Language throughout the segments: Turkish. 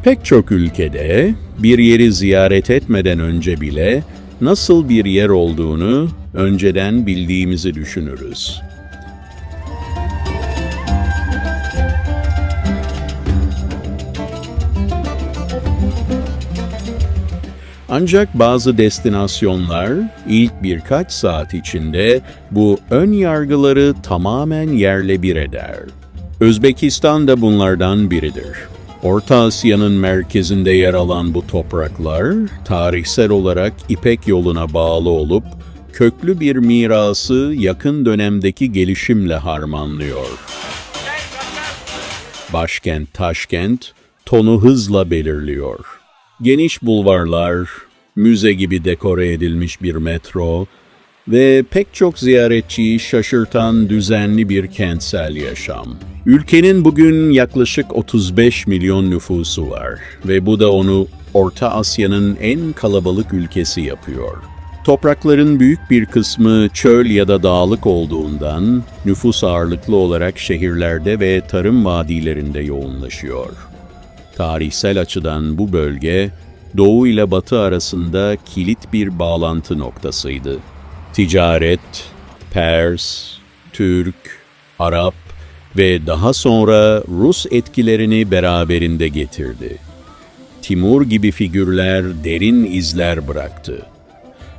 Pek çok ülkede bir yeri ziyaret etmeden önce bile nasıl bir yer olduğunu önceden bildiğimizi düşünürüz. Ancak bazı destinasyonlar ilk birkaç saat içinde bu ön yargıları tamamen yerle bir eder. Özbekistan da bunlardan biridir. Orta Asya'nın merkezinde yer alan bu topraklar, tarihsel olarak İpek yoluna bağlı olup, köklü bir mirası yakın dönemdeki gelişimle harmanlıyor. Başkent Taşkent, tonu hızla belirliyor. Geniş bulvarlar, müze gibi dekore edilmiş bir metro ve pek çok ziyaretçiyi şaşırtan düzenli bir kentsel yaşam. Ülkenin bugün yaklaşık 35 milyon nüfusu var ve bu da onu Orta Asya'nın en kalabalık ülkesi yapıyor. Toprakların büyük bir kısmı çöl ya da dağlık olduğundan nüfus ağırlıklı olarak şehirlerde ve tarım vadilerinde yoğunlaşıyor. Tarihsel açıdan bu bölge, Doğu ile Batı arasında kilit bir bağlantı noktasıydı. Ticaret, Pers, Türk, Arap ve daha sonra Rus etkilerini beraberinde getirdi. Timur gibi figürler derin izler bıraktı.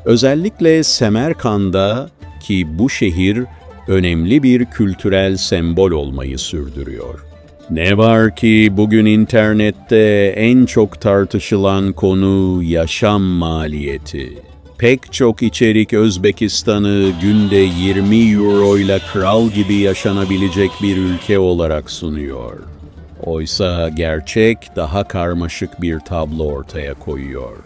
Özellikle Semerkand'da ki bu şehir önemli bir kültürel sembol olmayı sürdürüyor. Ne var ki bugün internette en çok tartışılan konu yaşam maliyeti. Pek çok içerik Özbekistan'ı günde 20 euro ile kral gibi yaşanabilecek bir ülke olarak sunuyor. Oysa gerçek daha karmaşık bir tablo ortaya koyuyor.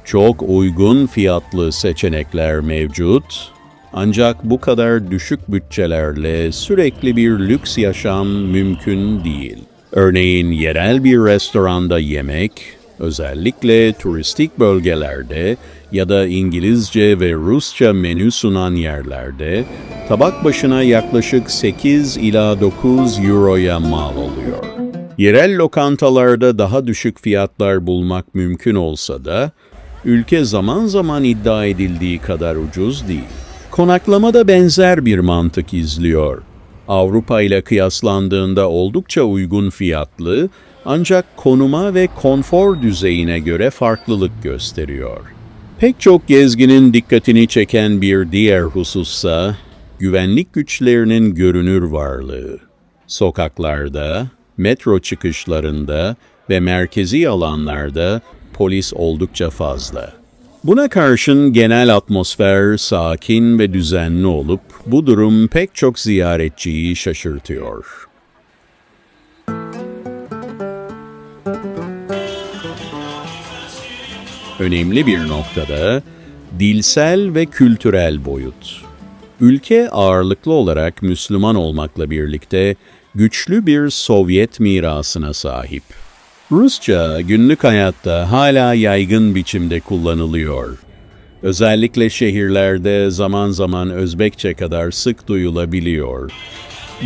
Çok uygun fiyatlı seçenekler mevcut, ancak bu kadar düşük bütçelerle sürekli bir lüks yaşam mümkün değil. Örneğin yerel bir restoranda yemek, özellikle turistik bölgelerde ya da İngilizce ve Rusça menü sunan yerlerde tabak başına yaklaşık 8 ila 9 euroya mal oluyor. Yerel lokantalarda daha düşük fiyatlar bulmak mümkün olsa da, ülke zaman zaman iddia edildiği kadar ucuz değil. Konaklama da benzer bir mantık izliyor. Avrupa ile kıyaslandığında oldukça uygun fiyatlı, ancak konuma ve konfor düzeyine göre farklılık gösteriyor. Pek çok gezginin dikkatini çeken bir diğer husussa, güvenlik güçlerinin görünür varlığı. Sokaklarda, metro çıkışlarında ve merkezi alanlarda polis oldukça fazla. Buna karşın genel atmosfer sakin ve düzenli olup bu durum pek çok ziyaretçiyi şaşırtıyor. Önemli bir noktada dilsel ve kültürel boyut. Ülke ağırlıklı olarak Müslüman olmakla birlikte güçlü bir Sovyet mirasına sahip. Rusça günlük hayatta hala yaygın biçimde kullanılıyor. Özellikle şehirlerde zaman zaman Özbekçe kadar sık duyulabiliyor.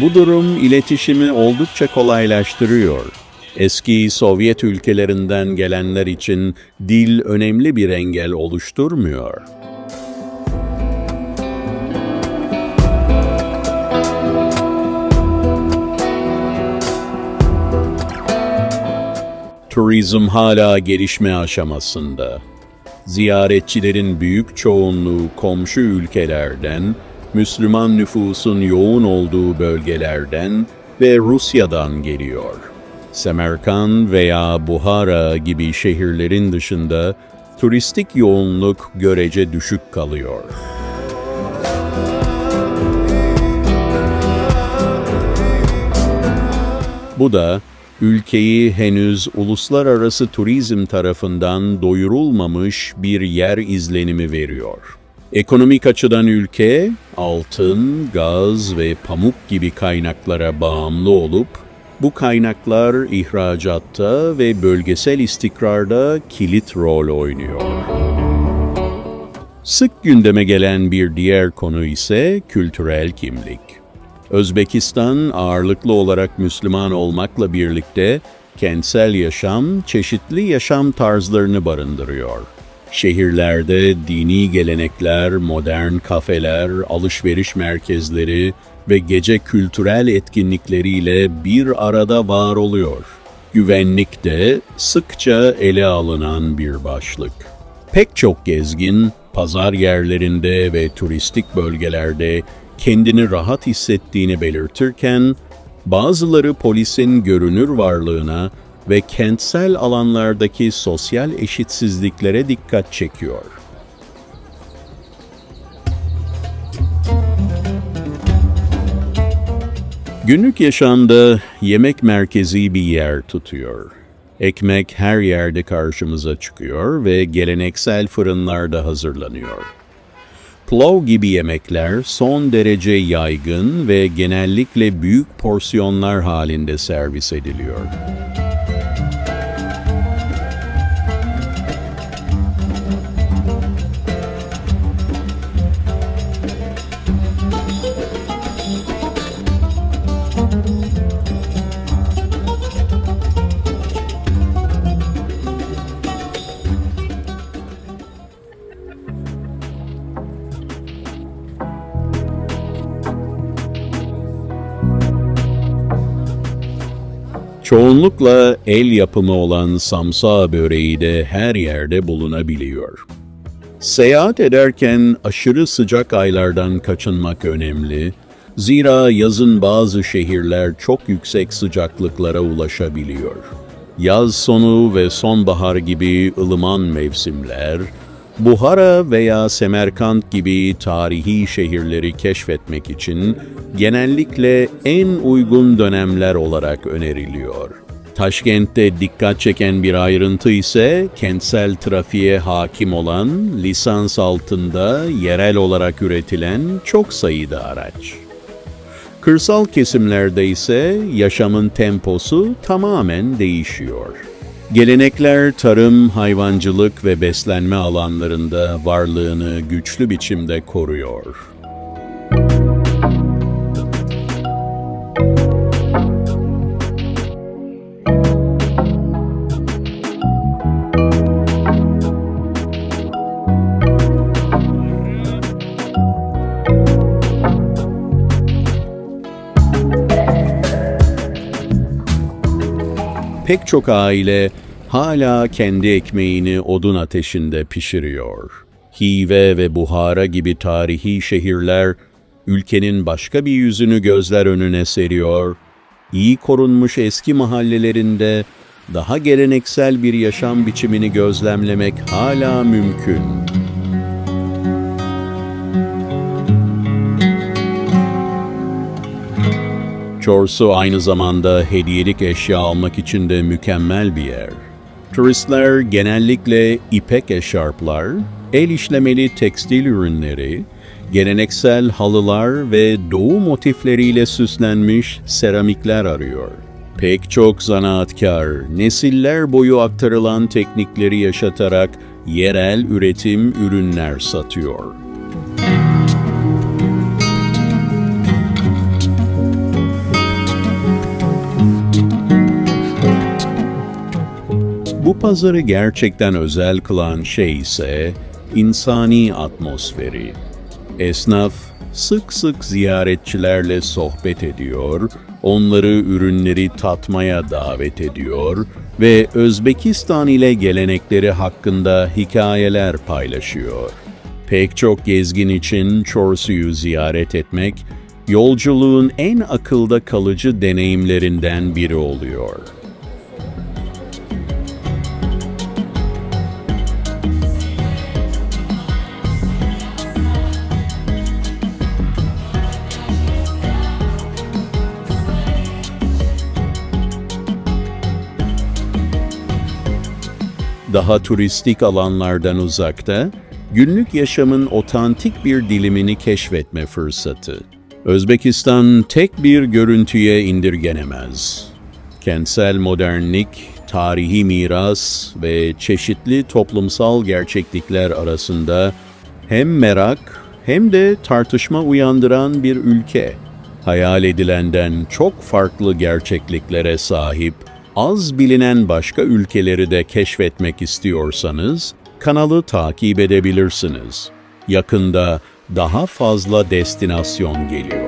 Bu durum iletişimi oldukça kolaylaştırıyor. Eski Sovyet ülkelerinden gelenler için dil önemli bir engel oluşturmuyor. Turizm hala gelişme aşamasında. Ziyaretçilerin büyük çoğunluğu komşu ülkelerden, Müslüman nüfusun yoğun olduğu bölgelerden ve Rusya'dan geliyor. Semerkand veya Buhara gibi şehirlerin dışında turistik yoğunluk görece düşük kalıyor. Bu da ülkeyi henüz uluslararası turizm tarafından doyurulmamış bir yer izlenimi veriyor. Ekonomik açıdan ülke, altın, gaz ve pamuk gibi kaynaklara bağımlı olup, bu kaynaklar ihracatta ve bölgesel istikrarda kilit rol oynuyor. Sık gündeme gelen bir diğer konu ise kültürel kimlik. Özbekistan ağırlıklı olarak Müslüman olmakla birlikte Kentsel yaşam, çeşitli yaşam tarzlarını barındırıyor. Şehirlerde dini gelenekler, modern kafeler, alışveriş merkezleri ve gece kültürel etkinlikleriyle bir arada var oluyor. Güvenlik de sıkça ele alınan bir başlık. Pek çok gezgin, pazar yerlerinde ve turistik bölgelerde kendini rahat hissettiğini belirtirken, bazıları polisin görünür varlığına ve kentsel alanlardaki sosyal eşitsizliklere dikkat çekiyor. Günlük yaşamda yemek merkezi bir yer tutuyor. Ekmek her yerde karşımıza çıkıyor ve geleneksel fırınlarda hazırlanıyor. Pilav gibi yemekler son derece yaygın ve genellikle büyük porsiyonlar halinde servis ediliyor. Çoğunlukla el yapımı olan samsa böreği de her yerde bulunabiliyor. Seyahat ederken aşırı sıcak aylardan kaçınmak önemli. Zira yazın bazı şehirler çok yüksek sıcaklıklara ulaşabiliyor. Yaz sonu ve sonbahar gibi ılıman mevsimler, Buhara veya Semerkant gibi tarihi şehirleri keşfetmek için genellikle en uygun dönemler olarak öneriliyor. Taşkent'te dikkat çeken bir ayrıntı ise kentsel trafiğe hakim olan, lisans altında yerel olarak üretilen çok sayıda araç. Kırsal kesimlerde ise yaşamın temposu tamamen değişiyor. Gelenekler tarım, hayvancılık ve beslenme alanlarında varlığını güçlü biçimde koruyor. Pek çok aile hala kendi ekmeğini odun ateşinde pişiriyor. Hive ve Buhara gibi tarihi şehirler ülkenin başka bir yüzünü gözler önüne seriyor. İyi korunmuş eski mahallelerinde daha geleneksel bir yaşam biçimini gözlemlemek hala mümkün. Çorsu aynı zamanda hediyelik eşya almak için de mükemmel bir yer. Turistler genellikle ipek eşarplar, el işlemeli tekstil ürünleri, geleneksel halılar ve doğu motifleriyle süslenmiş seramikler arıyor. Pek çok zanaatkar, nesiller boyu aktarılan teknikleri yaşatarak yerel üretim ürünler satıyor. Bu pazarı gerçekten özel kılan şey ise insani atmosferi. Esnaf sık sık ziyaretçilerle sohbet ediyor, onları ürünleri tatmaya davet ediyor ve Özbekistan ile gelenekleri hakkında hikayeler paylaşıyor. Pek çok gezgin için Çorsu'yu ziyaret etmek, yolculuğun en akılda kalıcı deneyimlerinden biri oluyor. Daha turistik alanlardan uzakta, günlük yaşamın otantik bir dilimini keşfetme fırsatı. Özbekistan tek bir görüntüye indirgenemez. Kentsel modernlik, tarihi miras ve çeşitli toplumsal gerçeklikler arasında hem merak hem de tartışma uyandıran bir ülke. Hayal edilenden çok farklı gerçekliklere sahip, Az bilinen başka ülkeleri de keşfetmek istiyorsanız kanalı takip edebilirsiniz. Yakında daha fazla destinasyon geliyor.